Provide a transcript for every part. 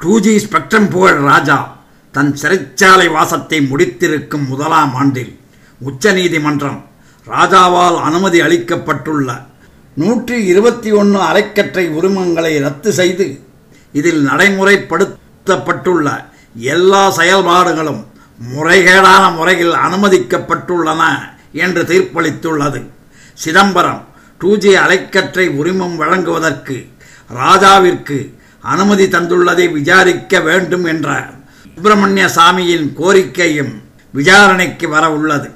2G spectrum புகழ் ராஜா தன் சிறைச்சாலை வாசத்தை முடித்திருக்கும் முதலாம் ஆண்டில் உச்சநீதிமன்றம் ராஜாவால் அனுமதி அளிக்கப்பட்டுள்ள 121 அலைக்கற்றை உரிமங்களை ரத்து செய்து இதில் நடைமுறைப்படுத்தப்பட்டுள்ள எல்லா செயல்பாடுகளும் முறைகேடான முறையில் அனுமதிக்கப்பட்டுள்ளன என்று தீர்ப்பளித்துள்ளது. சிதம்பரம் 2G அலைக்கற்றை உரிமம் வழங்குவதற்கு ராஜாவிற்கு அனுமதி தந்துள்ளதை விசாரிக்க வேண்டும் என்ற சுப்பிரமணிய சாமியின் கோரிக்கையும் விசாரணைக்கு வர உள்ளது.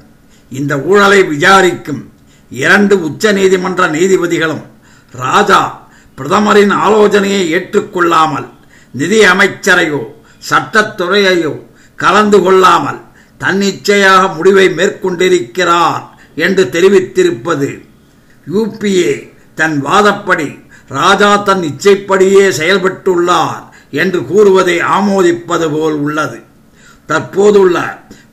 இந்த ஊழலை விசாரிக்கும் 2 உச்ச நீதிமன்ற நீதிபதிகளும் ராஜா பிரதமரின் ஆலோசனையை ஏற்றுக்கொள்ளாமல் நிதி அமைச்சரையோ சட்டத்துறையையோ கலந்து கொள்ளாமல் தன்னிச்சையாக முடிவை மேற்கொண்டிருக்கிறார் என்று தெரிவித்திருப்பது UPA தன் வாதப்படி ராஜா தன் இச்சைப்படியே செயல்பட்டுள்ளார் என்று கூறுவதை ஆமோதிப்பது போல் உள்ளது. தற்போதுள்ள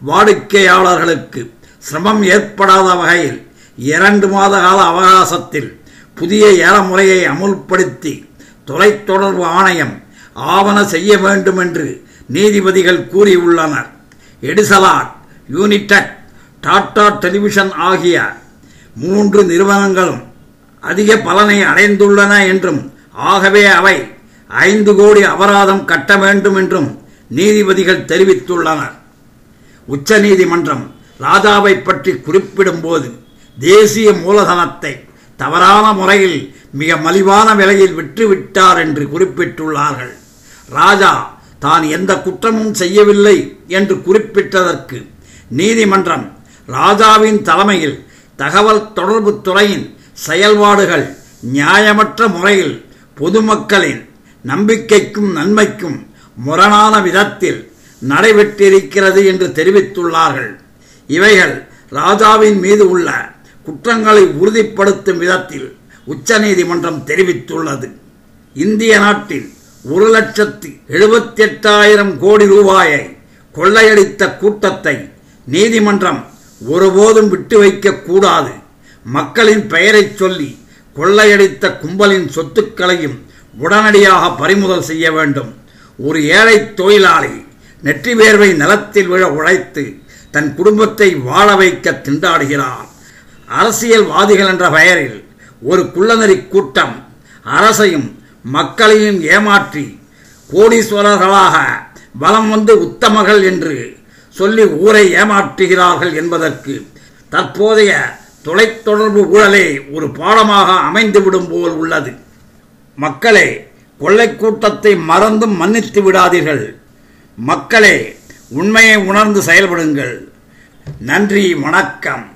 வாடிக்கையாளர்களுக்கு சிரமம் ஏற்படாத வகையில் 2 மாத கால அவகாசத்தில் புதிய ஏல முறையை அமுல்படுத்தி தொலைத்தொடர்பு ஆணையம் ஆவண செய்ய வேண்டும் என்று நீதிபதிகள் கூறியுள்ளனர். எடிசலாட், யூனிடெக், டாடா டெலிவிஷன் ஆகிய 3 நிறுவனங்களும் அதிக பலனை அடைந்துள்ளன என்றும் ஆகவே அவை 5 கோடி அபராதம் கட்ட வேண்டும் என்றும் நீதிபதிகள் தெரிவித்துள்ளனர். உச்ச நீதிமன்றம் ராஜாவை பற்றி குறிப்பிடும்போது தேசிய மூலதனத்தை தவறான முறையில் மிக மலிவான விலையில் விற்றுவிட்டார் என்று குறிப்பிட்டுள்ளார்கள். ராஜா தான் எந்த குற்றமும் செய்யவில்லை என்று குறிப்பிட்டதற்கு நீதிமன்றம் ராஜாவின் தலைமையில் தகவல் தொடர்பு துறையின் செயல்பாடுகள் நியாயமற்ற முறையில் பொதுமக்களின் நம்பிக்கைக்கும் நன்மைக்கும் முரணான விதத்தில் நடைபெற்றிருக்கிறது என்று தெரிவித்துள்ளார்கள். இவைகள் ராஜாவின் மீது உள்ள குற்றங்களை உறுதிப்படுத்தும் விதத்தில் உச்ச நீதிமன்றம் தெரிவித்துள்ளது. இந்திய நாட்டில் 1,78,000 கோடி ரூபாயை கொள்ளையடித்த கூட்டத்தை நீதிமன்றம் ஒருபோதும் விட்டு வைக்க கூடாது. மக்களின் பெயரை சொல்லி கொள்ளையடித்த கும்பலின் சொத்துக்களையும் உடனடியாக பறிமுதல் செய்ய வேண்டும். ஒரு ஏழை தொழிலாளி நெற்றி வேர்வை நிலத்தில் விழ உழைத்து தன் குடும்பத்தை வாழ வைக்க திண்டாடுகிறார். அரசியல்வாதிகள் என்ற பெயரில் ஒரு குள்ளநெறி கூட்டம் அரசையும் மக்களையும் ஏமாற்றி கோடீஸ்வரர்களாக வலம் வந்து உத்தமர்கள் என்று சொல்லி ஊரை ஏமாற்றுகிறார்கள் என்பதற்கு தற்போதைய தொலைத்தொடர்பு ஊழலே ஒரு பாடமாக அமைந்துவிடும் போல் உள்ளது. மக்களே, கொள்ளை கூட்டத்தை மறந்தும் மன்னித்து விடாதீர்கள். மக்களே, உண்மையை உணர்ந்து செயல்படுங்கள். நன்றி, வணக்கம்.